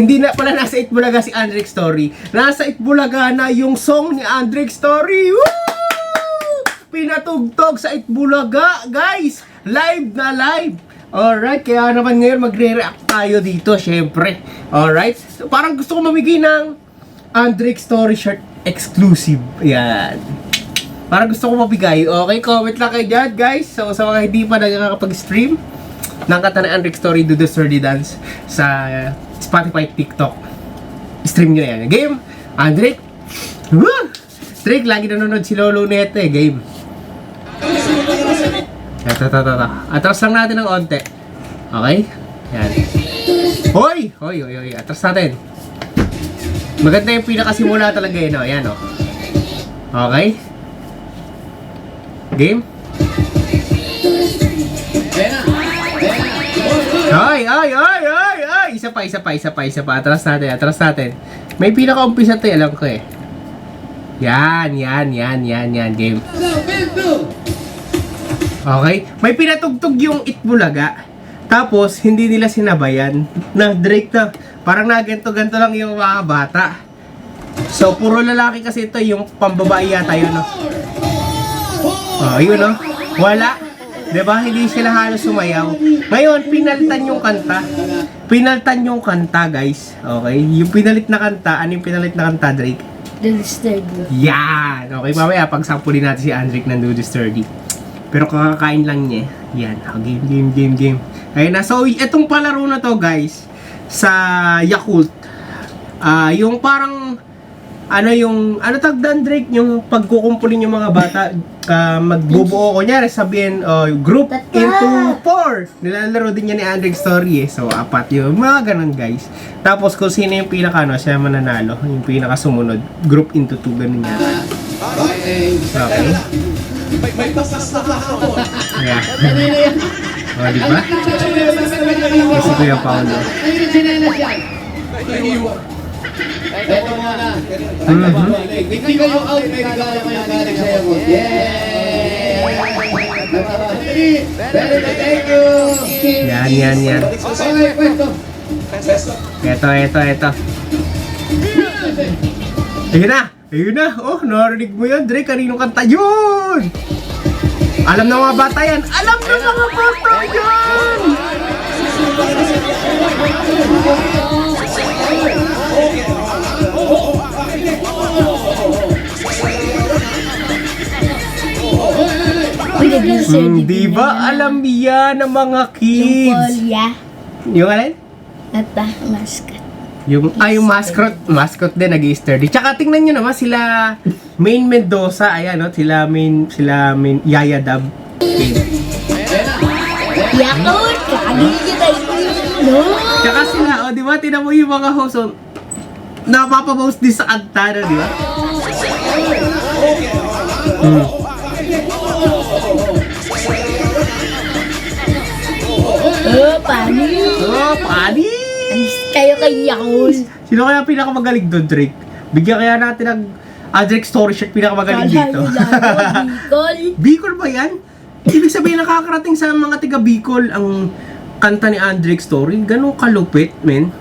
hindi na pala nasa Itbulaga si Andrick Story. Nasa Itbulaga na yung song ni Andrick Story. Woo! Pinatugtog sa Itbulaga, guys. Live na live. Alright, kaya naman ngayon magre-react tayo dito, syempre. Alright, so, parang gusto ko mamigay ng Andrick Story shirt exclusive. Yan. Parang gusto ko mabigay. Okay, comment lang kayo dyan, guys. So, sa mga hindi pa nakakapag-stream ng kanta ni Andrick Story, Do the Sturdy Dance sa Spotify, TikTok. Stream nyo yan. Game, Andrick. Woo! Trick, lagi nanonood si Lolo Neto eh. Game. Ito. Atras lang natin ng onte. Okay? Yan. Hoy! Atras natin. Maganda yung pinakasimula talaga yun, no? Ayan, no? Okay? Game? Ay! Isa pa. Atras natin. May pinaka-umpisa to, alam ko eh. Yan. Game. Okay? May pinatugtog yung Itbulaga. Tapos, hindi nila sinabayan. Na-Drake na. Parang ganto lang yung mga bata. So, puro lalaki kasi ito. Yung pambabae yata yun, no? Oh, yun, no? Wala. Diba? Hindi sila halos sumayaw. Ngayon, pinalitan yung kanta, guys. Okay? Yung pinalit na kanta. Ano yung pinalit na kanta, Drake? Do the Sturdy. Yan! Okay, mamaya pagsampulin natin si Andrick ng Do the Sturdy. Pero kakakain lang niya. Yan. Game. Ayun na. So, itong palaro na to, guys, sa Yakult. Yung parang, ano tagdan, Drake? Yung pagkukumpulin yung mga bata, magbubuo. Kunyari, sabihin, group into 4. Nilalaro din niya ni Andrick Story eh. So, 4 yun. Mga ganun, guys. Tapos, kung sino yung pinaka, siya mananalo. Yung pinaka sumunod. Group into 2. Ganun yan. Okay. May pasas na ako. Yeah. O, diba? Kasi Kuya Paolo. Ito muna. Hindi kayo out. May regalo kayo galing sa iyo. Yay! Thank you. Yan. Okay, pwesto. Ito. Ayun na. Oh, narinig mo yun, Drake. Kaninong kanta yun? Alam ng mga bata yan. Di ba alam yan ng mga kids? Yung Polya. Yung alin? At mascot. Yung mascot din nag-i-sturdy. Tsaka tingnan nyo naman sila Main Mendoza, ayan no, sila main Yaya Dab. Yakult! Kagigit tayo. No! Tsaka sila, di ba, tinan mo yung mga host, napapapost din sa kanta, di ba? Pani! Anis kayo kay Yakult. Sino kaya pinakamagaling doon, Drake? Bigyan kaya natin ng Andrick Story shirt pinakamagaling dito. Bicol. Bicol ba yan? Ibig sabihin nakakarating sa mga tiga Bicol ang kanta ni Andrick Story. Ganun kalupit, men.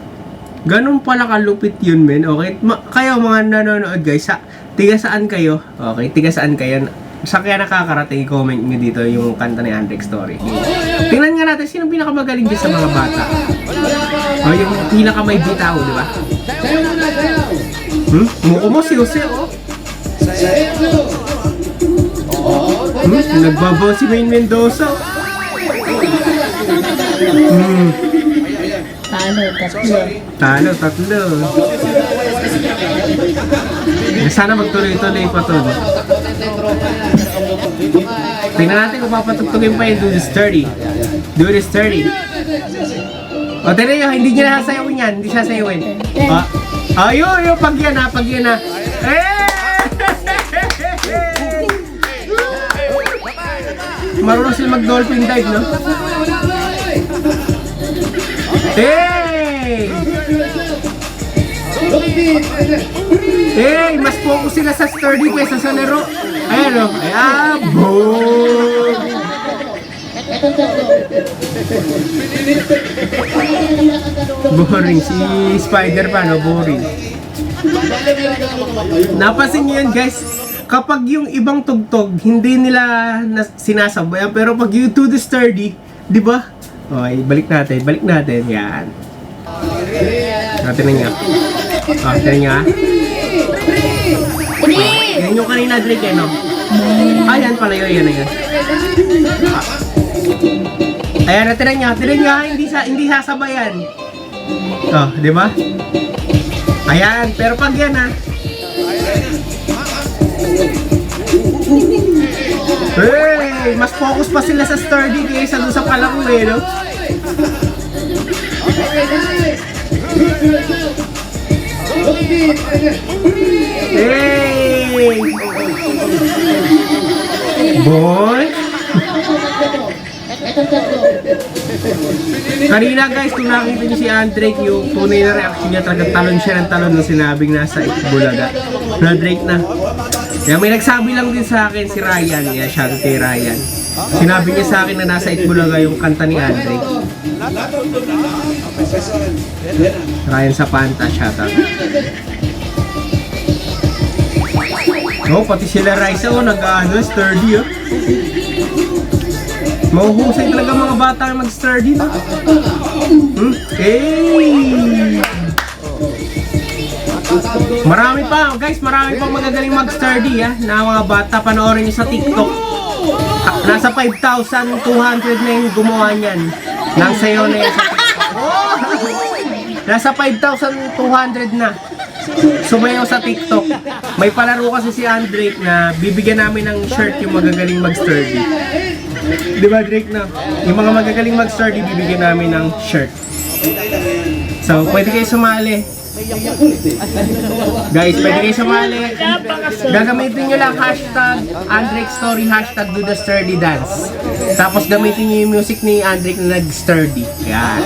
Ganun pala kalupit yun, men. Okay? Kayo mga nanonood, guys, tiga saan kayo? Okay, tiga saan kayo? Saan kaya nakakarating? I-comment nyo dito yung kanta ni Andrick Story. Tingnan nga natin, sino pinakamagaling dyan sa mga bata? O, yung pinakamay bitaw, di ba? Sayaw muna, sayaw. Muko mo si Jose, oh. Nagbabaw si Main Mendoza. Talo, tatlo. Sana magtuloy-tuloy pa to. Tingnan natin kung papatugtugin pa yung Do the Sturdy. O, tira yun, hindi niya nasasayawin yan. Hindi siya sayawin. Ayun, pag yan na. Marunong sila mag-dolphin dive, no? Mas focus sila sa sturdy kaysa sa laro. Ayan, o. Boom! Boring. Si Spider pa, no? Boring. Napansin nyo yun, guys. Kapag yung ibang tugtog, hindi nila sinasabayan. Pero pag yung To The Sturdy, di ba? Okay, balik natin. Yan. Natin na nga. Natin nga. Yan yung kanina, Drake, eh, no? Yan pala yun, yan. Ayan, natin nga, hindi sasabayan. Di ba? Ayan, pero pag yan, ha? Hey, mas focus pa sila sa sturdy kaysa doon sa palaro, eh, no? Hey! Boy! Kanina, guys, kung nakita niyo si Andrake, yung tunay na reaction niya, talagang talon siya ng talon nung sinabing nasa Itbulaga. Na Drake na. Kaya may nagsabi lang din sa akin si Ryan, shout out kay Ryan. Sinabi niya sa akin na nasa Itbulaga yung kanta ni Andrake. Ryan sa Panta, shout out. Pati sila Raisa, sturdy, oh. Mahuhusay talaga mga bata mag-sturdy, no? Hey! Marami pa, guys, marami pang magagaling mag-sturdy, na mga bata. Panoorin nyo sa TikTok. Nasa 5,200 na yung gumawa niyan. Nang sayo na yan sa TikTok. Nasa 5,200 na. Sumayaw sa TikTok. May palaro kasi si Andrake na bibigyan namin ng shirt yung magagaling mag-sturdy. Di ba, Drake, na? Yung mga magagaling mag-sturdy, bibigyan namin ng shirt. So, pwede kayo sumali. Guys, pwede kayo sumali. Gagamitin nyo lang hashtag Andrake Story, hashtag Do The Sturdy Dance. Tapos gamitin nyo yung music ni Andrake na nag-sturdy. Yan.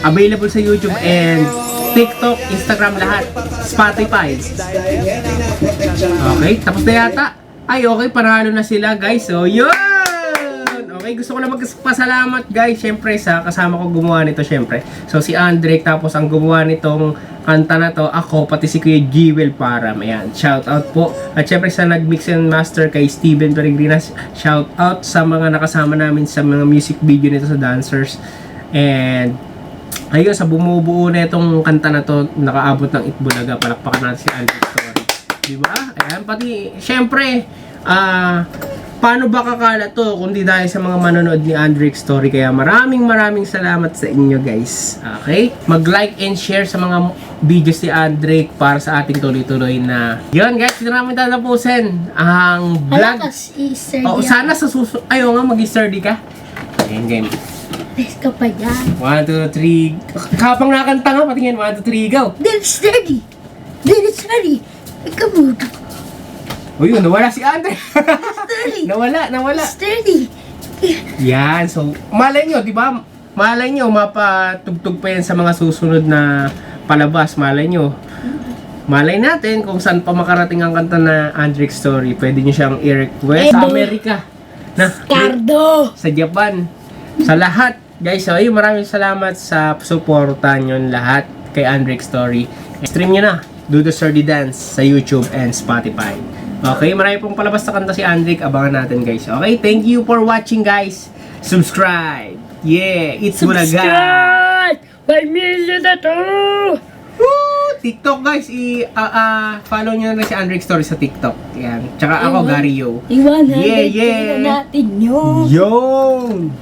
Available sa YouTube and TikTok, Instagram, lahat. Spotify. Okay, tapos na yata. Ay, okay, panalo na sila, guys. So, yun! Okay, gusto ko na magpasalamat, guys, syempre sa kasama ko gumawa nito, syempre. So si Andrake, tapos ang gumawa nitong kanta na to, ako, pati si Kuya Jewel Param. Ayan, shout out po. At syempre sa nag-mix and master kay Steven Peregrinas, shout out sa mga nakasama namin sa mga music video nito sa dancers. And ayun, sa bumubuo na itong kanta na to, nakaabot ng Itbulaga, palakpakan natin si Andrake Story. Diba? Ayan, pati, syempre, paano ba kakala to kundi dahil sa mga manonood ni Andrake Story. Kaya maraming salamat sa inyo, guys. Okay? Mag-like and share sa mga videos ni Andrake para sa ating tuloy-tuloy na yun, guys. Hindi namin tatapusin ang vlog. Sana sa susunod. Ayaw nga, mag-sturdy ka. Game. Best ka pa yan. 1, 2, 3. Kapang nakanta nga, patingin. 1, 2, 3, go. Then sturdy. Ikaw mo. Uy, nawala si Andre. Sturdy. nawala. Sturdy. Yan, so malay nyo, di ba? Malay nyo, mapatugtog pa yan sa mga susunod na palabas. Malay nyo. Malay natin kung saan pa makarating ang kanta na Andrake Story. Pwede nyo siyang i-request sa Amerika. Cardo. Sa Japan. Sa lahat. Guys, so ayun, maraming salamat sa suporta nyo lahat kay Andrake Story. Stream nyo na. Do The Sturdy Dance sa YouTube and Spotify. Okay, marami pong palabas na kanta si Andrake. Abangan natin, guys. Okay, thank you for watching, guys. Subscribe. Yeah, it's Bulaga. Subscribe! 5 million na to! Woo! TikTok, guys. Follow nyo na si Andrake Story sa TikTok. Yan. Tsaka ako, Gary Yo. Iwan Yeah. natin yun. Yo!